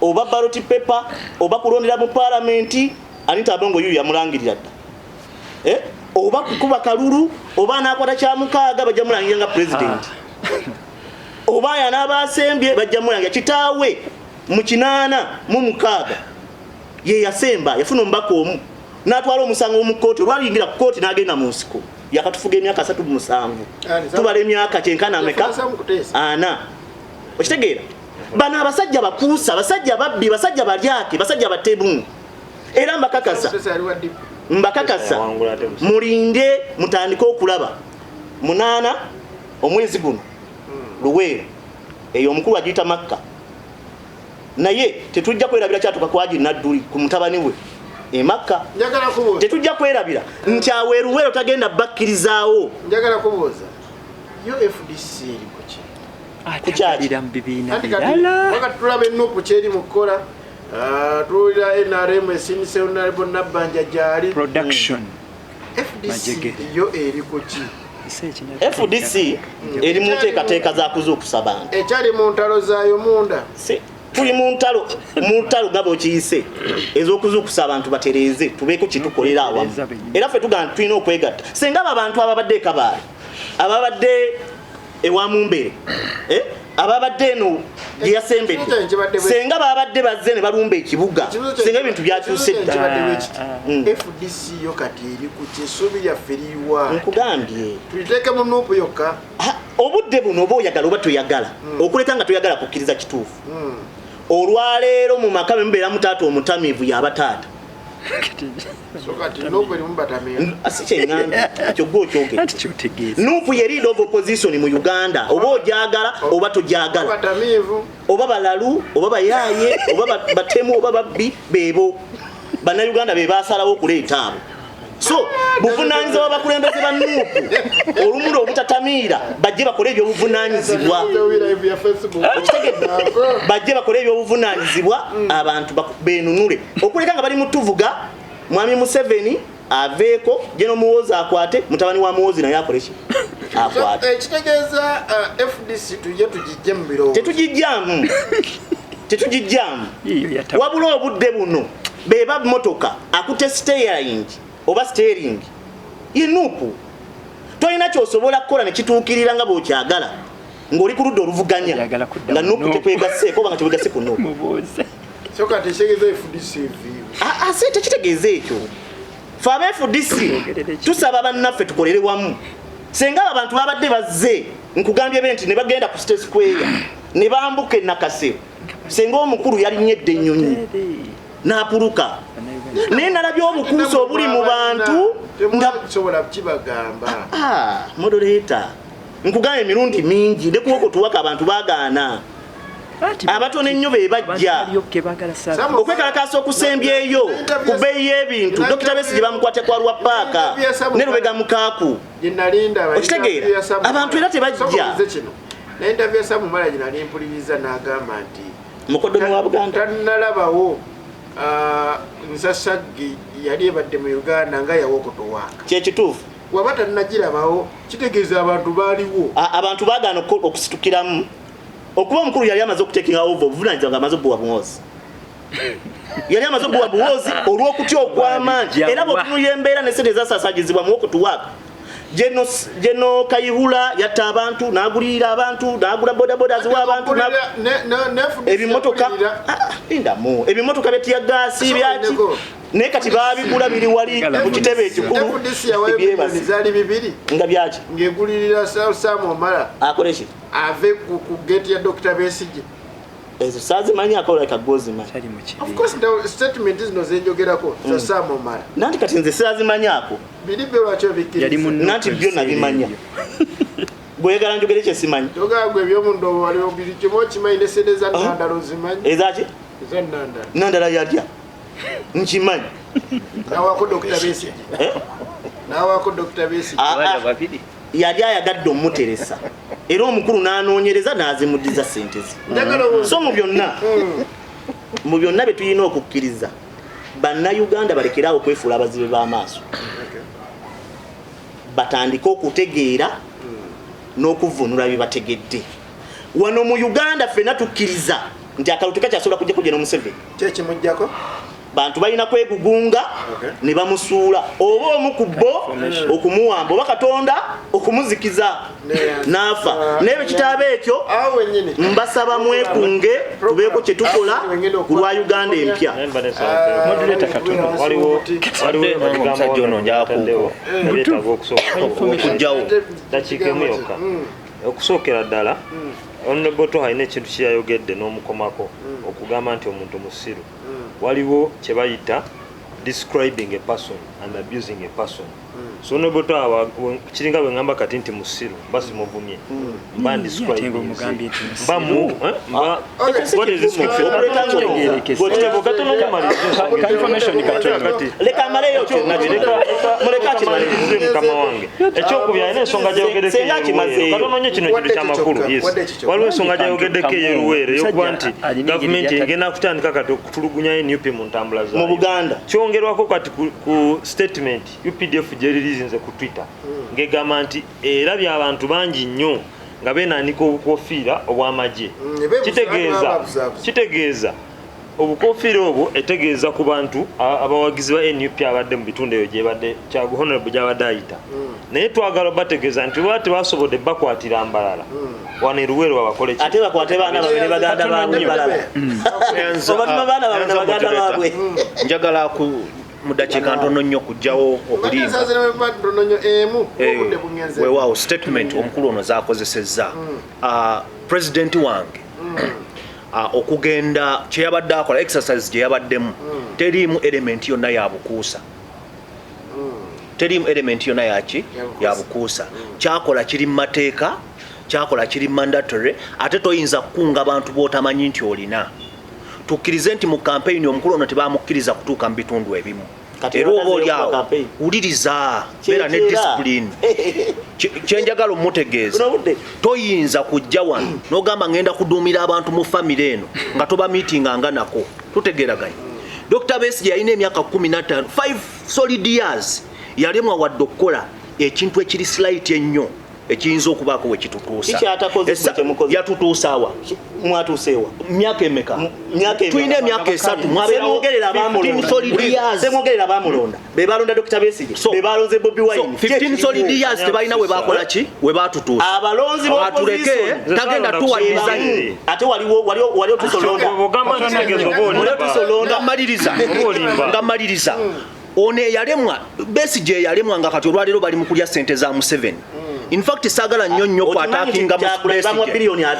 oba ballot paper oba kulondera mu parliamenti Anita Abongo yuyu yamulangirira dda oba kukuba kalulu oba anakwata kyamukaaga bajja mulangira nga president oba yanabasembye bajja mulangira kitaawe mu 86 ye yasemba yafuna omubaka omu n'atwala omusango mu kkooti olwalingira ku kkooti n'agenda mu nsiko yakatufuga emyaka 37 tubala emyaka kyenkana ameka ana okitegeera bano abasajja bakuusa basajja babbi basajja balyake basajja batebu era mbakakasa mulinde mutandike okulaba 8 omwezi guno Luweero eyo omukulu agiyita Makka naye tetujja kwerabira kyatuka kwaji nadduli ku mutabani we Makka tetujja kwerabira nti aweeruweero tagenda bakkirizaawo. Njagala kubuuza yo FDC eriko ki kukyalira mu bibiina birala wakati tulaba ennupu kyeri mu kukola tuwulira NRM esinise Honorable Nabbanja gyali production FDC yo eriko ki FDC eri mu nteekateeka za kuzuukusa bantu ekyali mu ntalo zaayo munda tuli mu ntalo nga bwekiyise ez'okuzuukusa abantu batereeze tubeeko kitukolera awamu era ffe tugamba tulina okwegatta singa abo abantu ababadde ekabaale ababadde ewamumbere ababadde eno gyeyasembedde senga babadde bazze ne balumba ekibuga senga ebintu byakyuse dda. FDC yo kati eri ku kyesuubi lyaffe liwa nkugambye tuliteeke mu nuupu yokka obudde buno oba oyagala oba toyagala okuleka nga toyagala kukkiriza kituufu olwaleero mu maka bemubeera mutaata omutamiivu yaba taata si kyeŋŋambye ekyo gwe okyogera nuupu ye leader of opposition mu Uganda oba ogyagala oba togyagala oba balalu oba bayaaye oba batemu oba babbi beebo bannayuganda be basalawo okuleeta abo so buvunaanyizibwa abakulembeze ba nuupu olumuli obutatamiira bajje bakole ebyobuvunaanyizibwa bajje bakole ebyobuvunaanyizibwa abantu beenunule okuleka nga bali mutuvuga mwami Museveni aveeko Jeno Muwoozi akwate mutabani wa Muwoozi naye akoleki akwate ekitegeeza FDC tujje tugijje mu birowoozo tetugijjamu wabula obudde buno beba motoka akute steering oba steering inupu toyina kyosobola kukola ne kituukirira nga bw'okyagala ng'oli ku ludda oluvuganya nga nupu tekwegaseeko oba nga teweegase ku nupu ate tekitegeeza ekyo fe aba FDC tusaba bannaffe tukolere wamu senga abo abantu babadde bazze nkugambye be nti ne bagenda ku State Square ne bambuka Nakase senga omukulu yalinyedde ennyonyi n'apuluka naye nalabye obukuusa obuli mu bantu sobola kibagamba moderator nkugambye emirundi mingi ne kuwoko tuwaka abantu bagaana abatono ennyo be bajja okwekalakaasa okusembyeyo ku bbeeyi y'ebintu Dr. Besigye bamukwate kwa lwa paaka ne Lubega Mukaaku okitegeera abantu era tebajja naye interview ya Mumala ginali mpuliriza n'agamba nti mukoddomi wa Buganda tannalabawo Nsasaggi yali ebadde mu Uganda nga yawokotowaaka kyekituufu waba tannagirabawo kitegeeza abantu baaliwo abantu baagaana okusitukiramu okuba omukulu yali amaze okutekinga over obuvunaanyizibwa nga amaze obuwa buwozi yali amaze obuwa buwozi olw'okutya okw'amaanyi era bw'otunulira embeera n'essente ezasaasagizibwa mu wokotowaaka Jeno Kayihula yatta abantu n'agulirira abantu n'agula bodaboda z'abantu ebimotoka lindamu ebimotoka betiya gaasi byaki naye kati baabigula biri wali ku kitebe ekikulu ebyebazali bibiri nga byaki ng'egulirira Sam Omala akoleki ave ku gate ya Dr. Besigye ezo saazimanyi akola ekagozima of course the statement zino zenjogerako za Sam Omala nanti kati nze saazimanyaako biribe lwakyo bikiriza nanti byo nabimanya bwegala njogere kyesimanyi togagwe ebyomundobo waliwo biri kimo kimanyi nesente za nandalo zimanyi ezaki za nandalo nandala yalya nkimanyi nawako Dr. Besigye nawako Dr. Besigye yali ayagadde omuteresa era omukulu n'anoonyereza n'azimuddiza sente ze so mu byonna bye tulina okukkiriza bannayuganda balekerawo okwefuula abazibe b'amaaso batandike okutegeera n'okuvunula bye bategedde wano mu Uganda ffenna tukkiriza nti akalulu tekakyasobola kujja kujja n'Omuseveni kyekimujjako bantu balina kwegugunga ne bamusuula oba omukubbo okumuwamba oba Katonda okumuzikiza n'afa naye kitaba ekyo mbasaba mwekunge tubeeko kye tukola ku lwa Uganda empya okusookera ddala Honorable Toha alina ekintu kyeyayogedde n'omukomako okugamba nti omuntu musiru waliwo kye bayita describing a person and abusing a person so ne botawa kiringa bwe ngamba kati nti musiru basi muvumye mbandi scribe mugambye nti bamu what is this information kati leka maleyo muleka kimalize mukama wange ekyokubya ine ensonga gyayogedeko katononye kino kiri kyamakulu yes waliwo ensonga gyayogeddeko eyeruwere yokuba nti gavumenti egenda kutandika kati okutulugunya NUP mu ntambula zayo mu Buganda kyongerwako kati ku statement UPDF gyeririzinze ku Twitter ngegamba nti erabye abantu bangi nnyo nga beenanika obukofiira obw'amagye kitegeeza obukofiira obwo etegeeza ku bantu abawagizi ba NUP abadde mu bitundu ebyo gyebadde Honorable gyabadde ayita naye twagala bategeeza nti bwate basobodde bakwatira mbalala wano eruwero babakole ate bakwate baana babiri baganda baabwe balala obatuma baana babiri baganda baabwe njagala ku mudakiika ntono nnyo kujjawo obulimba weewaawo statement omukulu ono zaakozesezza pulezidenti wange okugenda kyeyabadde akola exercise gyeyabaddemu teriimu element yonna yabukuusa teriimu element yonna yaki yabukuusa kyakola kiri mu mateeka kyakola kiri mandatory ate toyinza kukunga abantu b'otamanyi nti olina tukkirize nti mu kampeyini omukulu ono tebamukkiriza kutuuka mu bitundu ebimu era oba oliawo wuliriza beera ne discipline kyenjagala omutegeeza toyinza kujja wano n'ogamba ngenda kuduumira abantu mu famire eno nga toba meetinga nga nako tutegeraganya Dr. Besigye yalina emyaka 15 5 solid years yalemwa wadde okukola ekintu ekiri slight ennyo ekiyinza okubaako we kitutuusa yatutuusaawa mwatuuseewa myaka emeka tulina emyaka 3 mwabeerogerera abamulonda be balonda Dr. Besigye be balonze Bobi Wine 15 solid years tebalina we bakola ki we batutuusa abalonzi atuleke tagenda tuwa design ate waliwo tusolonda ngamaliriza ono eyalemwa Besigye yalemwa nga kati olwaleero bali mu kulya ssente za Museveni. In fact sagala nnyo kwatakinga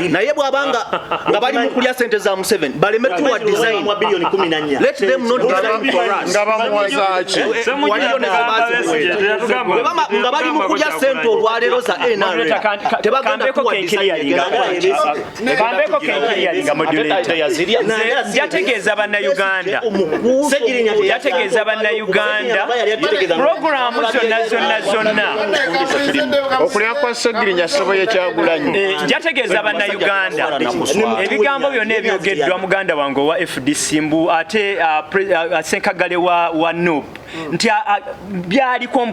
naye bwabanga nga bali mu kulya ssente za Museveni baleme tuwa design let them not design for us nga bali mu kulya ssente olwaleero za NRA tebagenda tuwa design yategeeza bannayuganda programu zonna okulya kwa Segirinya Soboye Kyagulanyi njategeeza bannayuganda ebigambo byonna ebyogeddwa muganda wange owa FDC mbu ate Senkagale wa NUP nti byaliko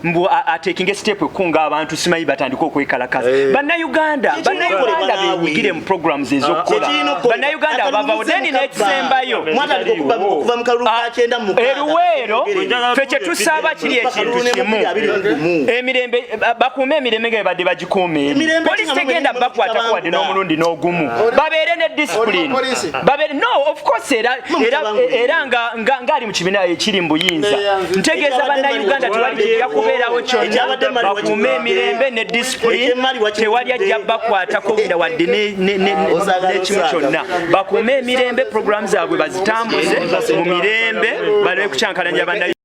mbu atekinga step ekunga abantu simanyi batandika okwekalakaza bannayuganda benyigire mu programs ezokukola bannayuganda bavawo deni n'ekisembayo eruweero ffe kyetusaaba kiri ekintu kimu emirembe bakuume emirembe nga badde bagikuume poliisi tegenda bakwatako wadde n'omulundi n'ogumu babeere ne discipline no of course era ngaali mu kibiina ekiri mu buyinza ntegeeza bannayuganda tewali kijja kubeerawo kyonna bakuume emirembe ne discipline tewali ajja bakwatako wadde n'ekimu kyonna bakuume emirembe programu zaabwe bazitambuze mu mirembe baleme kucyankalanya bannayuganda